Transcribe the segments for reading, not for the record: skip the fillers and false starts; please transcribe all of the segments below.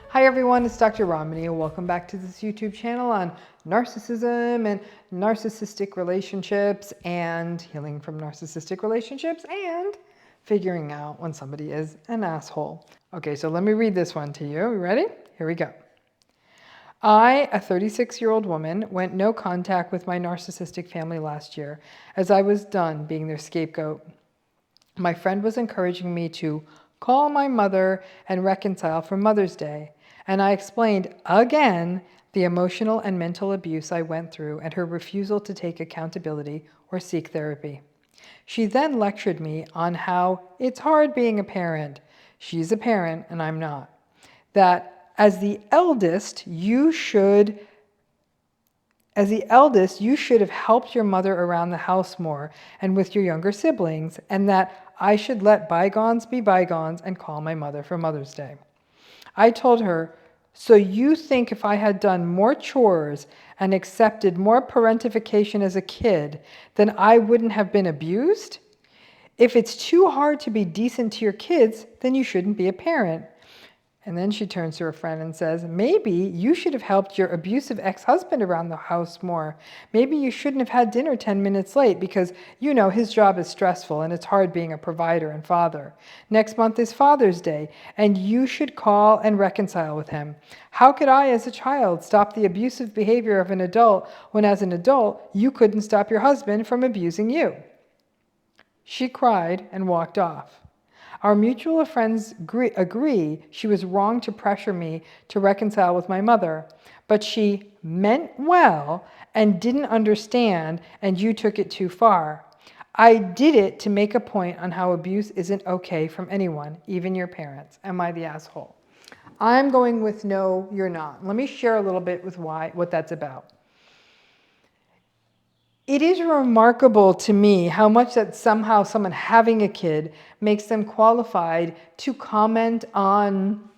Hi everyone, it's Dr. Ramani and welcome back to this YouTube channel on narcissism and narcissistic relationships and healing from narcissistic relationships and figuring out when somebody is an asshole. Okay, so let me read this one to you. You ready? Here we go. I, a 36-year-old woman, went no contact with my narcissistic family last year as I was done being their scapegoat. My friend was encouraging me to call my mother and reconcile for Mother's Day, and I explained again the emotional and mental abuse I went through and her refusal to take accountability or seek therapy. She then lectured me on how it's hard being a parent. She's a parent and I'm not. That as the eldest, you should have helped your mother around the house more and with your younger siblings, and that I should let bygones be bygones and call my mother for Mother's Day. I told her, so you think if I had done more chores and accepted more parentification as a kid, then I wouldn't have been abused? If it's too hard to be decent to your kids, then you shouldn't be a parent. And then she turns to her friend and says, maybe you should have helped your abusive ex-husband around the house more. Maybe you shouldn't have had dinner 10 minutes late because, you know, his job is stressful and it's hard being a provider and father. Next month is Father's Day, and you should call and reconcile with him. How could I, as a child, stop the abusive behavior of an adult when, as an adult, you couldn't stop your husband from abusing you? She cried and walked off. Our mutual friends agree she was wrong to pressure me to reconcile with my mother, but she meant well and didn't understand, and you took it too far. I did it to make a point on how abuse isn't okay from anyone, even your parents. Am I the asshole? I'm going with no, you're not. Let me share a little bit with what that's about. It is remarkable to me how much that somehow someone having a kid makes them qualified to comment on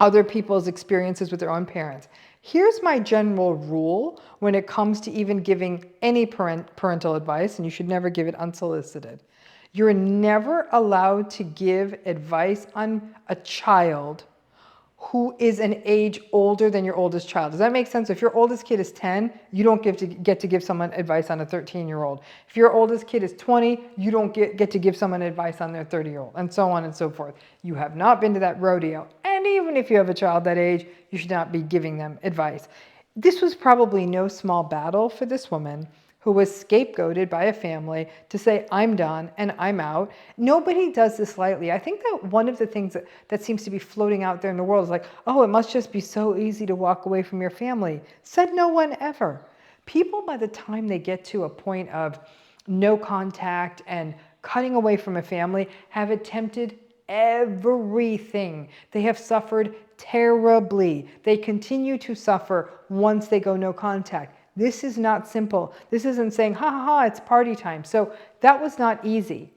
other people's experiences with their own parents. Here's my general rule when it comes to even giving any parental advice, and you should never give it unsolicited. You're never allowed to give advice on a child who is an age older than your oldest child. Does that make sense? If your oldest kid is 10, you don't get to give someone advice on a 13-year-old. If your oldest kid is 20, you don't get to give someone advice on their 30-year-old, and so on and so forth. You have not been to that rodeo. And even if you have a child that age, you should not be giving them advice. This was probably no small battle for this woman who was scapegoated by a family to say, I'm done and I'm out. Nobody does this lightly. I think that one of the things that seems to be floating out there in the world is like, oh, it must just be so easy to walk away from your family. Said no one ever. People, by the time they get to a point of no contact and cutting away from a family, have attempted everything. They have suffered terribly. They continue to suffer once they go no contact. This is not simple. This isn't saying, ha ha ha, it's party time. So that was not easy.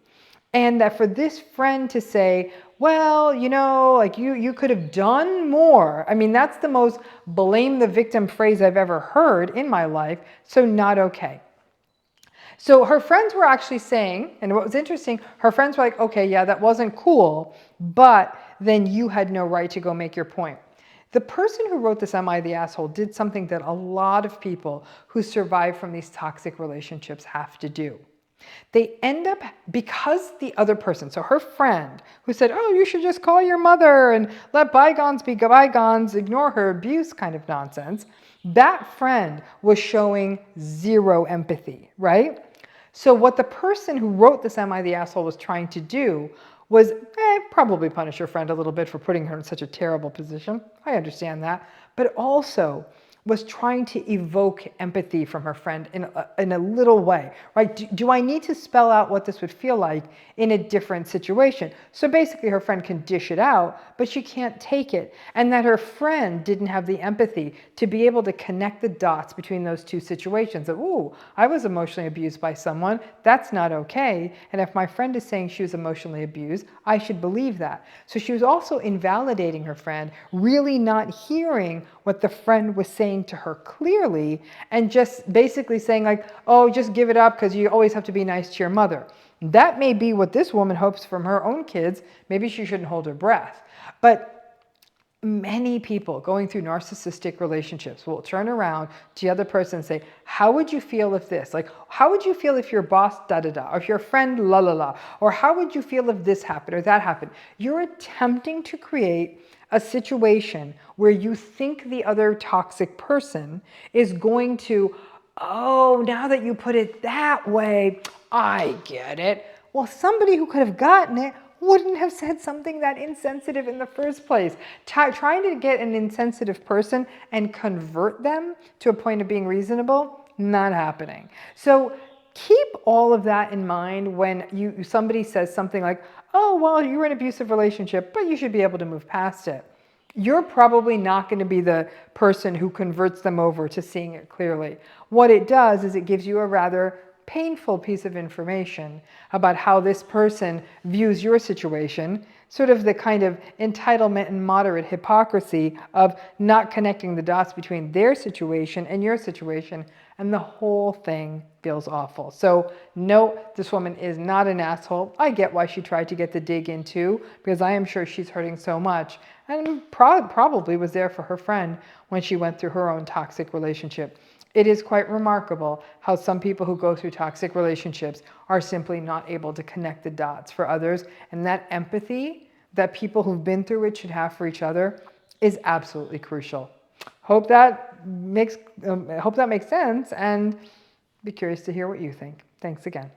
And that for this friend to say, well, you know, like you could have done more. I mean, that's the most blame the victim phrase I've ever heard in my life. So not okay. So her friends were actually saying, and what was interesting, her friends were like, okay, yeah, that wasn't cool, but then you had no right to go make your point. The person who wrote this, Am I the Asshole, did something that a lot of people who survive from these toxic relationships have to do. They end up, because the other person, so her friend who said, oh, you should just call your mother and let bygones be bygones, ignore her abuse kind of nonsense, that friend was showing zero empathy, right? So what the person who wrote this Am I the Asshole was trying to do was probably punish your friend a little bit for putting her in such a terrible position. I understand that. But also was trying to evoke empathy from her friend in a little way, right? Do I need to spell out what this would feel like in a different situation? So basically her friend can dish it out, but she can't take it. And that her friend didn't have the empathy to be able to connect the dots between those two situations. That, ooh, I was emotionally abused by someone. That's not okay. And if my friend is saying she was emotionally abused, I should believe that. So she was also invalidating her friend, really not hearing what the friend was saying to her clearly, and just basically saying like, oh, just give it up because you always have to be nice to your mother. That may be what this woman hopes from her own kids. Maybe she shouldn't hold her breath. But Many people going through narcissistic relationships will turn around to the other person and say, how would you feel if this? Like, how would you feel if your boss da-da-da, or if your friend la-la-la, or how would you feel if this happened or that happened? You're attempting to create a situation where you think the other toxic person is going to, oh, now that you put it that way, I get it. Well, somebody who could have gotten it wouldn't have said something that insensitive in the first place. Trying to get an insensitive person and convert them to a point of being reasonable, not happening. So keep all of that in mind when somebody says something like, oh, well, you're in an abusive relationship, but you should be able to move past it. You're probably not going to be the person who converts them over to seeing it clearly. What it does is it gives you a rather painful piece of information about how this person views your situation, sort of the kind of entitlement and moderate hypocrisy of not connecting the dots between their situation and your situation, and the whole thing feels awful. So no, this woman is not an asshole. I get why she tried to get the dig in too, because I am sure she's hurting so much, and probably was there for her friend when she went through her own toxic relationship. It is quite remarkable how some people who go through toxic relationships are simply not able to connect the dots for others. And that empathy that people who've been through it should have for each other is absolutely crucial. Hope that makes sense, and be curious to hear what you think. Thanks again.